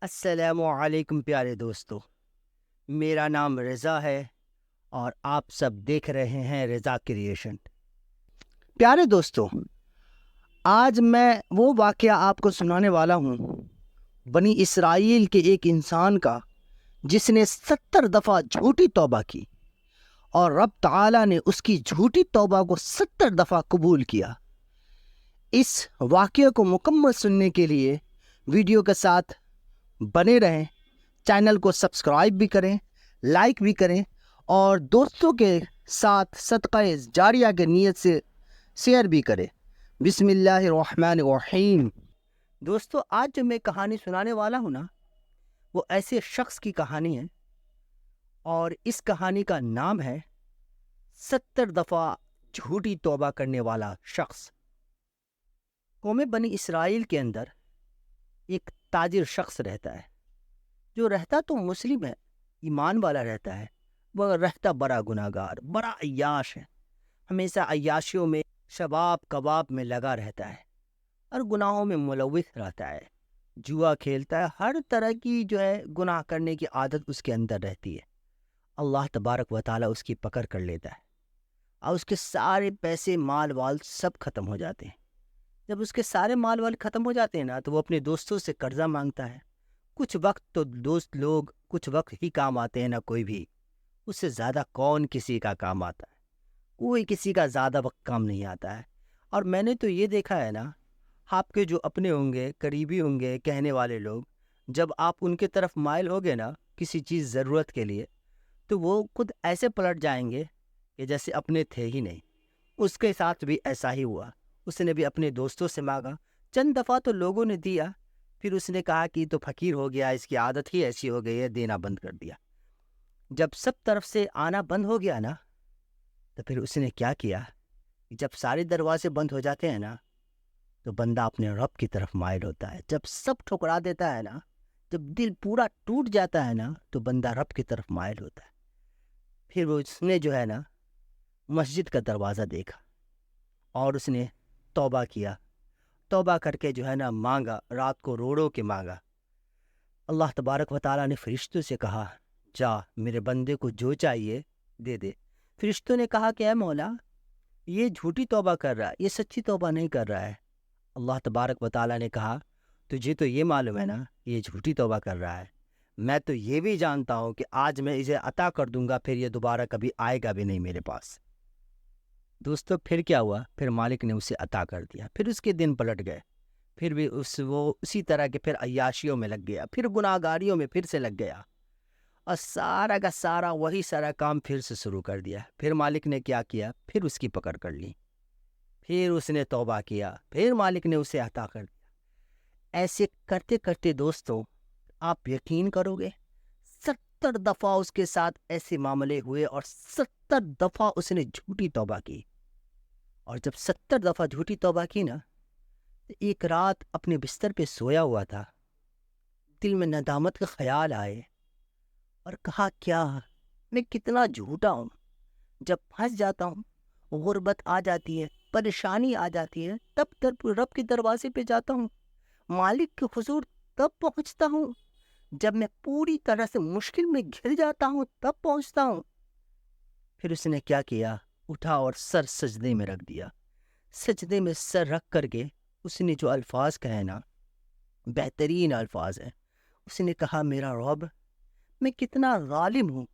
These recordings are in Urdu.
السلام علیکم پیارے دوستو، میرا نام رضا ہے اور آپ سب دیکھ رہے ہیں رضا کریشن۔ پیارے دوستو، آج میں وہ واقعہ آپ کو سنانے والا ہوں بنی اسرائیل کے ایک انسان کا جس نے 70 دفعہ جھوٹی توبہ کی اور رب تعالیٰ نے اس کی جھوٹی توبہ کو 70 دفعہ قبول کیا۔ اس واقعے کو مکمل سننے کے لیے ویڈیو کے ساتھ بنے رہیں، چینل کو سبسکرائب بھی کریں، لائک بھی کریں اور دوستوں کے ساتھ صدقہ جاریہ کے نیت سے شیئر بھی کریں۔ بسم اللہ الرحمن الرحیم۔ دوستو، آج جو میں کہانی سنانے والا ہوں نا، وہ ایسے شخص کی کہانی ہے اور اس کہانی کا نام ہے 70 دفعہ جھوٹی توبہ کرنے والا شخص۔ قوم بنی اسرائیل کے اندر ایک تاجر شخص رہتا ہے، جو رہتا تو مسلم ہے، ایمان والا رہتا ہے، وہ رہتا بڑا گناہگار، بڑا عیاش ہے، ہمیشہ عیاشیوں میں، شباب کباب میں لگا رہتا ہے اور گناہوں میں ملوث رہتا ہے، جوا کھیلتا ہے، ہر طرح کی گناہ کرنے کی عادت اس کے اندر رہتی ہے۔ اللہ تبارک و تعالیٰ اس کی پکڑ کر لیتا ہے اور اس کے سارے پیسے مال وال سب ختم ہو جاتے ہیں۔ جب اس کے سارے مال وال ختم ہو جاتے ہیں نا، تو وہ اپنے دوستوں سے قرضہ مانگتا ہے۔ کچھ وقت تو دوست لوگ کچھ وقت ہی کام آتے ہیں، نہ کوئی بھی اس سے زیادہ کون کسی کا کام آتا ہے، کوئی کسی کا زیادہ وقت کام نہیں آتا ہے۔ اور میں نے تو یہ دیکھا ہے نا، آپ کے جو اپنے ہوں گے، قریبی ہوں گے، کہنے والے لوگ، جب آپ ان کے طرف مائل ہوگے نا کسی چیز ضرورت کے لیے، تو وہ خود ایسے پلٹ جائیں گے کہ جیسے اپنے تھے ہی نہیں۔ اس کے ساتھ بھی ایسا ہی ہوا، اس نے بھی اپنے دوستوں سے مانگا، چند دفعہ تو لوگوں نے دیا، پھر اس نے کہا کہ تو فقیر ہو گیا، اس کی عادت ہی ایسی ہو گئی ہے، دینا بند کر دیا۔ جب سب طرف سے آنا بند ہو گیا نا، تو پھر اس نے کیا کیا، جب سارے دروازے بند ہو جاتے ہیں نا، تو بندہ اپنے رب کی طرف مائل ہوتا ہے۔ جب سب ٹھکرا دیتا ہے نا، جب دل پورا ٹوٹ جاتا ہے نا، تو بندہ رب کی طرف مائل ہوتا ہے۔ پھر وہ اس نے نا مسجد کا دروازہ دیکھا اور اس نے توبہ کیا، توبہ کر کے نا مانگا، رات کو رو رو کے مانگا۔ اللہ تبارک و تعالیٰ نے فرشتوں سے کہا، جا میرے بندے کو جو چاہیے دے دے۔ فرشتوں نے کہا کہ اے مولا، یہ جھوٹی توبہ کر رہا ہے، یہ سچی توبہ نہیں کر رہا ہے۔ اللہ تبارک و تعالیٰ نے کہا، تجھے تو یہ معلوم ہے نا یہ جھوٹی توبہ کر رہا ہے، میں تو یہ بھی جانتا ہوں کہ آج میں اسے عطا کر دوں گا، پھر یہ دوبارہ کبھی آئے گا بھی نہیں میرے پاس۔ دوستو، پھر کیا ہوا؟ پھر مالک نے اسے عطا کر دیا، پھر اس کے دن پلٹ گئے، پھر بھی وہ اسی طرح کے پھر عیاشیوں میں لگ گیا، پھر گناہ گاریوں میں پھر سے لگ گیا اور سارا کا سارا وہی سارا کام پھر سے شروع کر دیا۔ پھر مالک نے کیا کیا؟ پھر اس کی پکڑ کر لی، پھر اس نے توبہ کیا، پھر مالک نے اسے عطا کر دیا۔ ایسے کرتے کرتے دوستو، آپ یقین کرو گے 70 دفعہ اس کے ساتھ ایسے معاملے ہوئے اور 70 دفعہ اس نے جھوٹی توبہ کی۔ اور جب 70 دفعہ جھوٹی توبہ کی نا، تو ایک رات اپنے بستر پہ سویا ہوا تھا، دل میں ندامت کا خیال آئے اور کہا، کیا میں کتنا جھوٹا ہوں۔ جب پھنس جاتا ہوں، غربت آ جاتی ہے، پریشانی آ جاتی ہے، تب رب کے دروازے پہ جاتا ہوں، مالک کے حضور تب پہنچتا ہوں، جب میں پوری طرح سے مشکل میں گھر جاتا ہوں تب پہنچتا ہوں۔ پھر اس نے کیا کیا؟ اٹھا اور سر سجدے میں رکھ دیا۔ سجدے میں سر رکھ کر کے اس نے جو الفاظ کہے نا، بہترین الفاظ ہیں۔ اس نے کہا، میرا رب، میں کتنا ظالم ہوں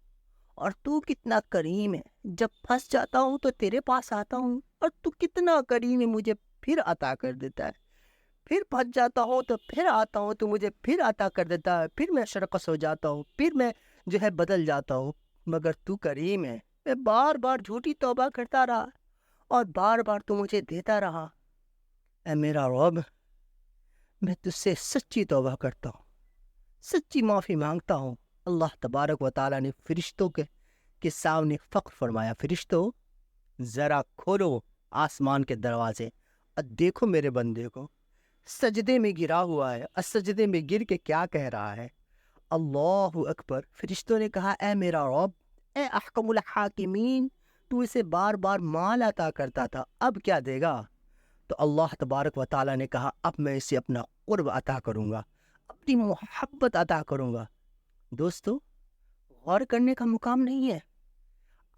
اور تو کتنا کریم ہے، جب پھنس جاتا ہوں تو تیرے پاس آتا ہوں اور تو کتنا کریم ہے، مجھے پھر عطا کر دیتا ہے، پھر پھنس جاتا ہوں تو پھر آتا ہوں تو مجھے پھر عطا کر دیتا ہے، پھر میں شرکس ہو جاتا ہوں، پھر میں بدل جاتا ہوں، مگر تو کریم ہے۔ میں بار بار جھوٹی توبہ کرتا رہا اور بار بار تو مجھے دیتا رہا۔ اے میرا رب، میں تجھ سے سچی توبہ کرتا ہوں، سچی معافی مانگتا ہوں۔ اللہ تبارک و تعالیٰ نے فرشتوں کے سامنے فخر فرمایا، فرشتوں ذرا کھولو آسمان کے دروازے اور دیکھو میرے بندے کو، سجدے میں گرا ہوا ہے، اور سجدے میں گر کے کیا کہہ رہا ہے، اللہ اکبر۔ فرشتوں نے کہا، اے میرا رب، اے احکم الحاکمین، تو اسے بار بار مال عطا کرتا تھا، اب کیا دے گا؟ تو اللہ تبارک و تعالیٰ نے کہا، اب میں اسے اپنا قرب عطا کروں گا، اپنی اتنی محبت عطا کروں گا۔ دوستو، غور کرنے کا مقام نہیں ہے۔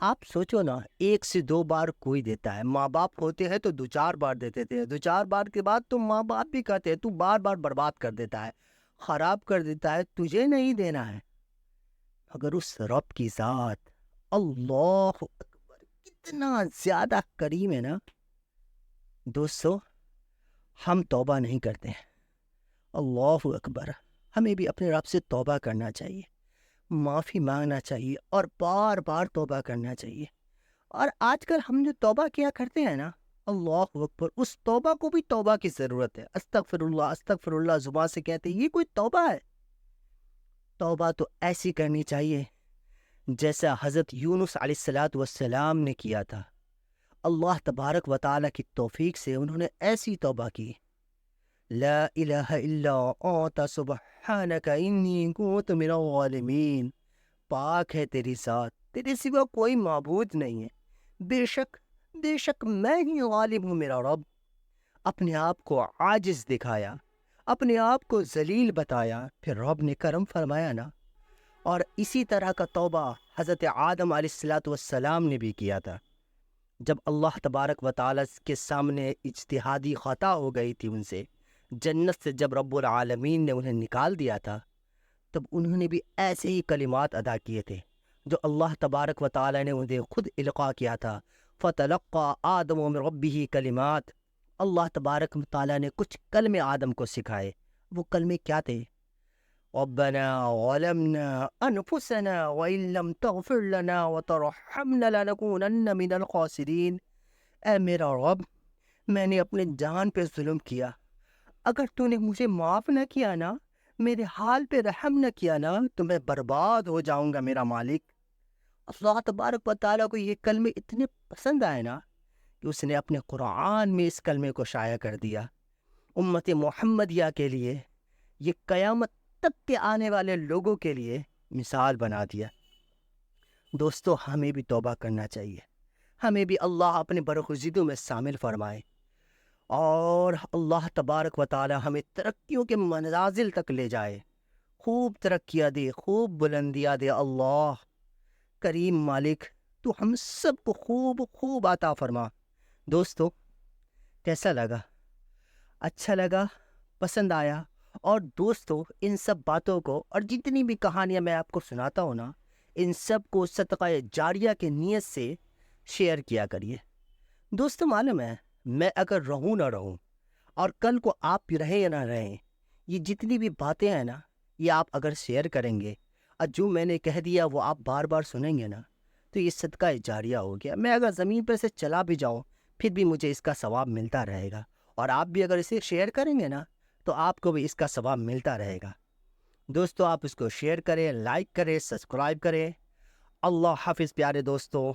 آپ سوچو نا، 1 سے 2 بار کوئی دیتا ہے، ماں باپ ہوتے ہیں تو 2-4 بار دیتے تھے، 2-4 بار کے بعد تو ماں باپ بھی کہتے ہیں تو بار بار برباد کر دیتا ہے، خراب کر دیتا ہے، تجھے نہیں دینا ہے۔ مگر اس رب کی ذات اللہ اکبر کتنا زیادہ کریم ہے نا۔ دوستو، ہم توبہ نہیں کرتے ہیں۔ اللہ اکبر، ہمیں بھی اپنے رب سے توبہ کرنا چاہیے، معافی مانگنا چاہیے اور بار بار توبہ کرنا چاہیے۔ اور آج کل ہم جو توبہ کیا کرتے ہیں نا، اللہ اکبر، اس توبہ کو بھی توبہ کی ضرورت ہے۔ استغفر اللہ زبان سے کہتے ہیں، یہ کوئی توبہ ہے؟ توبہ تو ایسی کرنی چاہیے جیسا حضرت یونس علیہ السلام نے کیا تھا۔ اللہ تبارک و تعالیٰ کی توفیق سے انہوں نے ایسی توبہ کی، لا الہ الا انت سبحانک انی کنت من الظالمین، پاک ہے تیری ذات، تیرے سوا کوئی معبود نہیں ہے، بے شک میں ہی غالب ہوں میرا رب۔ اپنے آپ کو عاجز دکھایا، اپنے آپ کو ذلیل بتایا، پھر رب نے کرم فرمایا نا۔ اور اسی طرح کا توبہ حضرت آدم علیہ السلام نے بھی کیا تھا۔ جب اللہ تبارک و تعالیٰ کے سامنے اجتہادی خطا ہو گئی تھی، ان سے جنت سے جب رب العالمین نے انہیں نکال دیا تھا، تب انہوں نے بھی ایسے ہی کلمات ادا کیے تھے جو اللہ تبارک و تعالیٰ نے انہیں خود القاء کیا تھا۔ فَتَلَقَّى آدَمُ مِن رَبِّهِ کلمات، اللہ تبارک و تعالیٰ نے کچھ کلمے آدم کو سکھائے۔ وہ کلمے کیا تھے؟ ربنا ظلمنا انفسنا وان لم تغفر لنا وترحمنا لنكونن من الخاسرین۔ اے میرا رب، میں نے اپنے جان پہ ظلم کیا، اگر تو نے مجھے معاف نہ کیا نا، میرے حال پہ رحم نہ کیا نا، تو میں برباد ہو جاؤں گا میرا مالک۔ اللہ تبارک و تعالیٰ کو یہ کلمے اتنے پسند آئے نا کہ اس نے اپنے قرآن میں اس کلمے کو شائع کر دیا، امت محمدیہ کے لیے، یہ قیامت تک کے آنے والے لوگوں کے لیے مثال بنا دیا۔ دوستو، ہمیں بھی توبہ کرنا چاہیے، ہمیں بھی اللہ اپنے برگزیدوں میں شامل فرمائے، اور اللہ تبارک و تعالی ہمیں ترقیوں کے منازل تک لے جائے، خوب ترقیاں دے، خوب بلندیاں دے۔ اللہ کریم مالک، تو ہم سب کو خوب عطا فرما۔ دوستو، کیسا لگا؟ اچھا لگا؟ پسند آیا؟ اور دوستو، ان سب باتوں کو اور جتنی بھی کہانیاں میں آپ کو سناتا ہوں نا، ان سب کو صدقہ جاریہ کے نیت سے شیئر کیا کریے۔ دوستو، معلوم ہے، میں اگر رہوں نہ رہوں اور کل کو آپ بھی رہیں یا نہ رہیں، یہ جتنی بھی باتیں ہیں نا، یہ آپ اگر شیئر کریں گے اور جو میں نے کہہ دیا وہ آپ بار بار سنیں گے نا، تو یہ صدقہ جاریہ ہو گیا۔ میں اگر زمین پر سے چلا بھی جاؤں پھر بھی مجھے اس کا ثواب ملتا رہے گا، اور آپ بھی اگر اسے شیئر کریں گے نا تو آپ کو بھی اس کا ثواب ملتا رہے گا۔ دوستو، آپ اس کو شیئر کریں، لائک کریں، سبسکرائب کریں۔ اللہ حافظ پیارے دوستو۔